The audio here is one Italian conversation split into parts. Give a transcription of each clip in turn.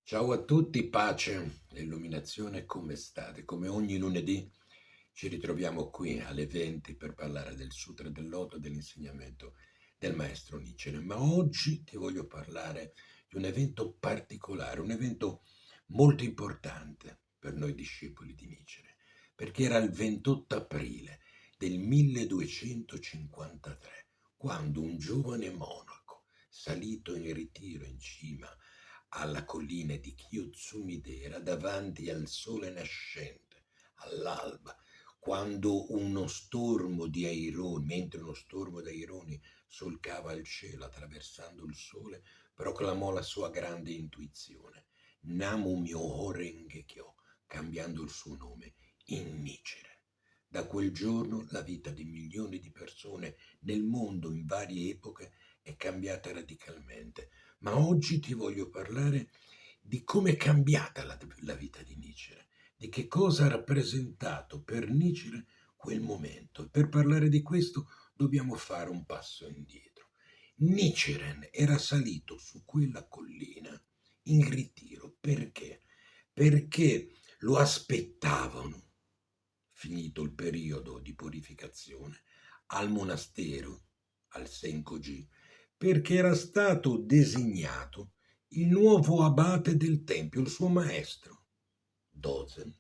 Ciao a tutti, pace e illuminazione, come state? Come ogni lunedì ci ritroviamo qui alle 20 per parlare del Sutra del Loto e dell'insegnamento del maestro Nichiren. Ma oggi ti voglio parlare di un evento particolare, un evento molto importante per noi discepoli di Nichiren, perché era il 28 aprile del 1253, quando un giovane monaco, salito in ritiro in cima alla collina di Kiyotsumi'dera davanti al sole nascente, all'alba, quando uno stormo di aironi, mentre uno stormo di aironi solcava il cielo attraversando il sole, proclamò la sua grande intuizione, Namu Myoho Renge Kyo, cambiando il suo nome in Nichiren. Da quel giorno la vita di milioni di persone nel mondo in varie epoche è cambiata radicalmente, ma oggi ti voglio parlare di come è cambiata la vita di Nichiren, di che cosa ha rappresentato per Nichiren quel momento. E per parlare di questo dobbiamo fare un passo indietro. Nichiren era salito su quella collina in ritiro. Perché? Perché lo aspettavano, finito il periodo di purificazione, al monastero, al Senkoji, perché era stato designato il nuovo abate del tempio, il suo maestro, Dozen,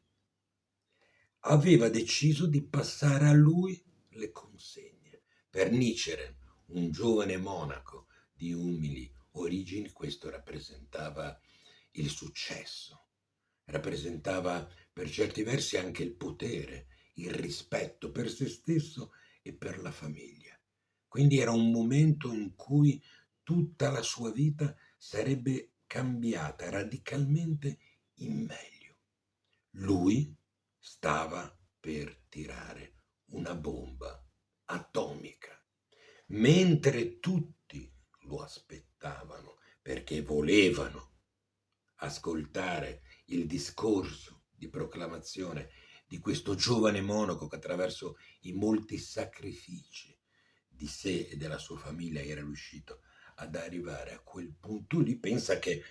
aveva deciso di passare a lui le consegne. Per Nichiren, un giovane monaco di umili origini, questo rappresentava il successo, rappresentava per certi versi anche il potere, il rispetto per se stesso e per la famiglia. Quindi era un momento in cui tutta la sua vita sarebbe cambiata radicalmente in meglio. Lui stava per tirare una bomba atomica, mentre tutti lo aspettavano perché volevano ascoltare il discorso di proclamazione di questo giovane monaco che attraverso i molti sacrifici di sé e della sua famiglia era riuscito ad arrivare a quel punto lì. Pensa che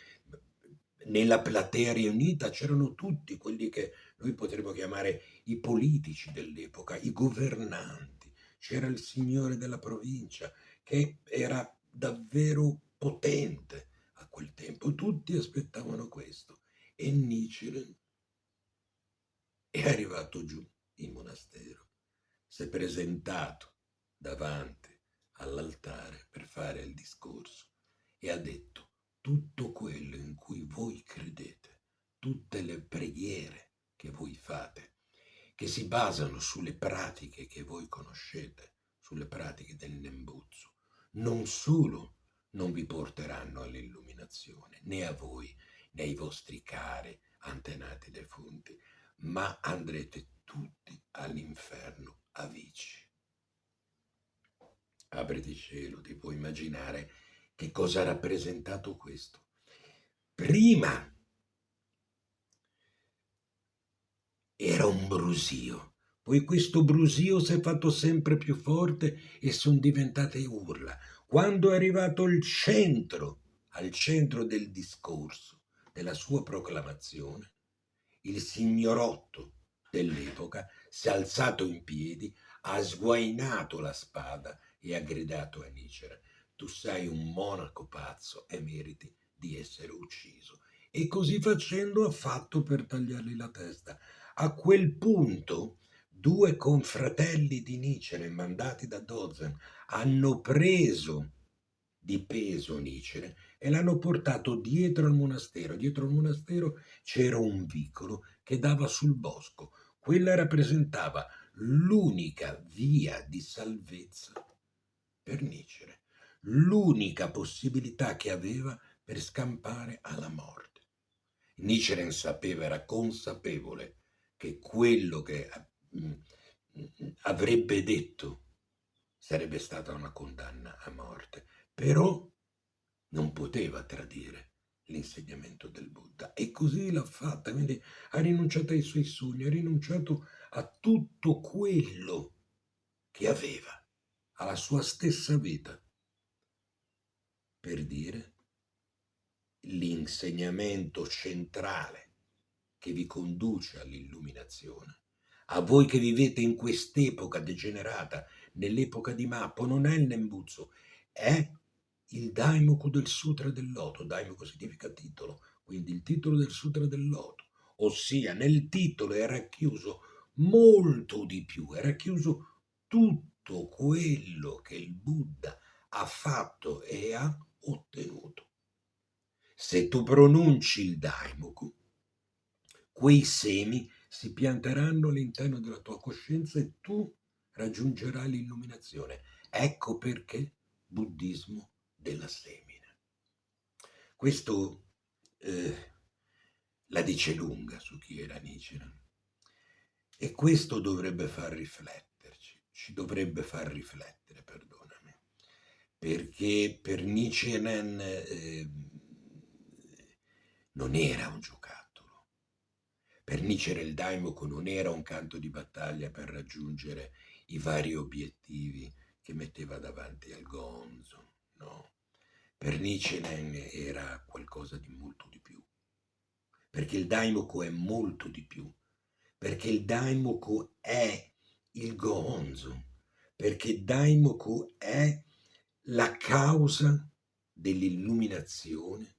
nella platea riunita c'erano tutti quelli che noi potremmo chiamare i politici dell'epoca, i governanti, c'era il signore della provincia che era davvero potente a quel tempo, tutti aspettavano questo e Nichiren è arrivato giù in monastero, si è presentato davanti all'altare per fare il discorso e ha detto tutto quello in cui voi credete, tutte le preghiere che voi fate, che si basano sulle pratiche che voi conoscete, sulle pratiche del Nembutsu, non solo non vi porteranno all'illuminazione, né a voi, né ai vostri cari antenati defunti, ma andrete tutti all'inferno a vici. Apriti cielo, ti puoi immaginare che cosa ha rappresentato questo. Prima era un brusio, poi questo brusio si è fatto sempre più forte e sono diventate urla. Quando è arrivato al centro del discorso, della sua proclamazione, il signorotto dell'epoca si è alzato in piedi, ha sguainato la spada e ha gridato a Nicera: tu sei un monaco pazzo e meriti di essere ucciso. E così facendo ha fatto per tagliargli la testa. A quel punto due confratelli di Nicere mandati da Dozen hanno preso di peso Nicere e l'hanno portato dietro al monastero. Dietro al monastero c'era un vicolo che dava sul bosco. Quella rappresentava l'unica via di salvezza per Nicere, l'unica possibilità che aveva per scampare alla morte. Niceren sapeva, era consapevole che quello che avrebbe detto sarebbe stata una condanna a morte, però non poteva tradire l'insegnamento del Buddha e così l'ha fatta, quindi ha rinunciato ai suoi sogni, ha rinunciato a tutto quello che aveva, alla sua stessa vita, per dire l'insegnamento centrale che vi conduce all'illuminazione, a voi che vivete in quest'epoca degenerata, nell'epoca di Mappo, non è il Nembutsu, è il Daimoku del Sutra del Loto. Daimoku significa titolo, quindi il titolo del Sutra del Loto, ossia nel titolo è racchiuso molto di più, è racchiuso tutto quello che il Buddha ha fatto e ha ottenuto. Se tu pronunci il Daimoku, quei semi si pianteranno all'interno della tua coscienza e tu raggiungerai l'illuminazione. Ecco perché buddismo della semina. Questo la dice lunga su chi era Nichiren. E questo dovrebbe far rifletterci, ci dovrebbe far riflettere, perdonami, perché per Nichiren non era un giocattolo. Per Nichiren il Daimoku non era un canto di battaglia per raggiungere i vari obiettivi che metteva davanti al Gonzo, no. Per Nichiren era qualcosa di molto di più, perché il Daimoku è molto di più, perché il Daimoku è il Gonzo, perché Daimoku è la causa dell'illuminazione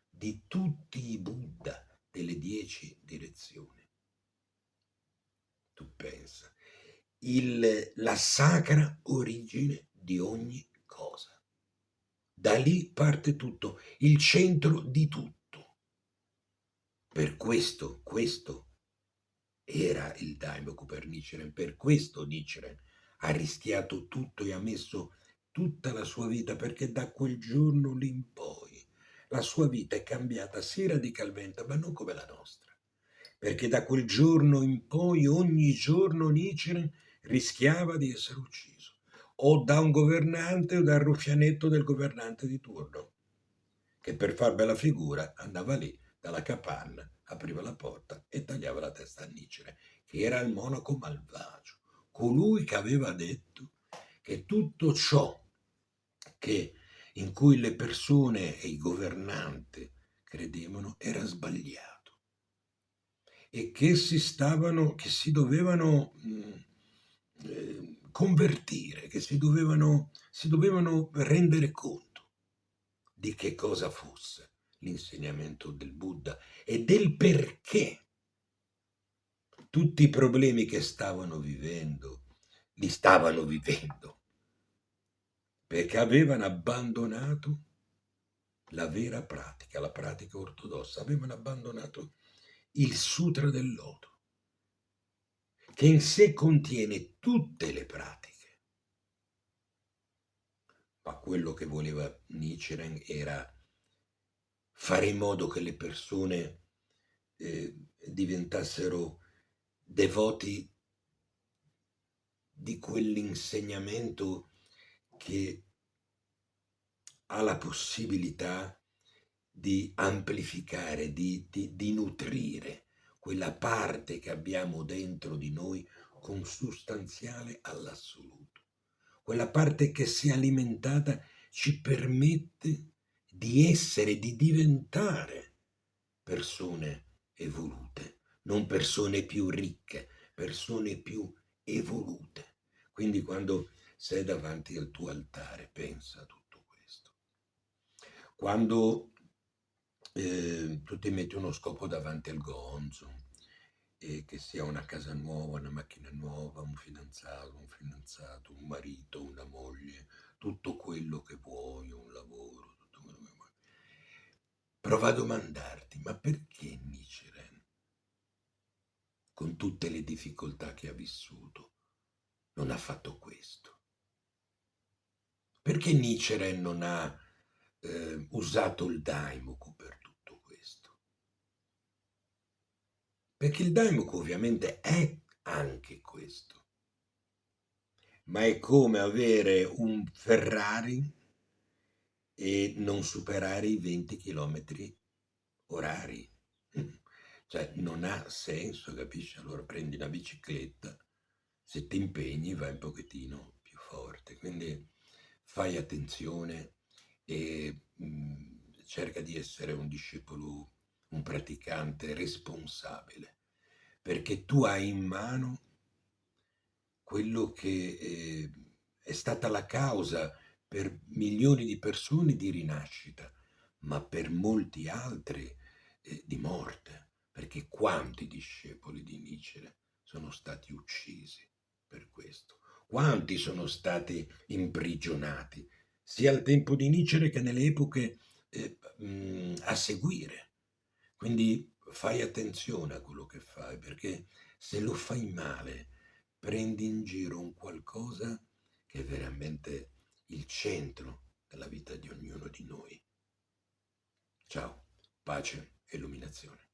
di tutti i Buddha delle 10 direzioni. Tu pensa, la sacra origine di ogni cosa. Da lì parte tutto, il centro di tutto. Per questo era il Daimoku per Nichiren, per questo Nichiren ha rischiato tutto e ha messo tutta la sua vita, perché da quel giorno lì in poi la sua vita è cambiata sì radicalmente, ma non come la nostra, perché da quel giorno in poi ogni giorno Nichiren rischiava di essere ucciso, o da un governante o dal ruffianetto del governante di turno, che per far bella figura andava lì dalla capanna, apriva la porta e tagliava la testa a Nichiren, che era il monaco malvagio, colui che aveva detto che tutto ciò che in cui le persone e i governanti credevano era sbagliato e che si dovevano convertire, che si dovevano rendere conto di che cosa fosse l'insegnamento del Buddha e del perché tutti i problemi che stavano vivendo, li stavano vivendo, perché avevano abbandonato la vera pratica, la pratica ortodossa, avevano abbandonato il Sutra del Loto, che in sé contiene tutte le pratiche. Ma quello che voleva Nichiren era fare in modo che le persone diventassero devoti di quell'insegnamento che ha la possibilità di amplificare, di nutrire quella parte che abbiamo dentro di noi consustanziale all'assoluto. Quella parte che, se alimentata, ci permette di essere, di diventare persone evolute, non persone più ricche, persone più evolute. Quindi quando sei davanti al tuo altare, pensa a tutto questo. Quando tu ti metti uno scopo davanti al gonzo, e che sia una casa nuova, una macchina nuova, un fidanzato, un marito, una moglie, tutto quello che vuoi, un lavoro, tutto quello che vuoi. Prova a domandarti, ma perché Nichiren, con tutte le difficoltà che ha vissuto, non ha fatto questo? Perché Nichiren non ha usato il Daimoku per tutto questo? Perché il Daimoku ovviamente è anche questo, ma è come avere un Ferrari e non superare i 20 chilometri orari. Cioè non ha senso, capisci? Allora prendi una bicicletta, se ti impegni vai un pochettino più forte, quindi fai attenzione e cerca di essere un discepolo, un praticante responsabile, perché tu hai in mano quello che è stata la causa per milioni di persone di rinascita, ma per molti altri di morte, perché quanti discepoli di Nietzsche sono stati uccisi per questo? Quanti sono stati imprigionati, sia al tempo di Nietzsche che nelle epoche a seguire? Quindi fai attenzione a quello che fai, perché se lo fai male, prendi in giro un qualcosa che è veramente il centro della vita di ognuno di noi. Ciao, pace e illuminazione.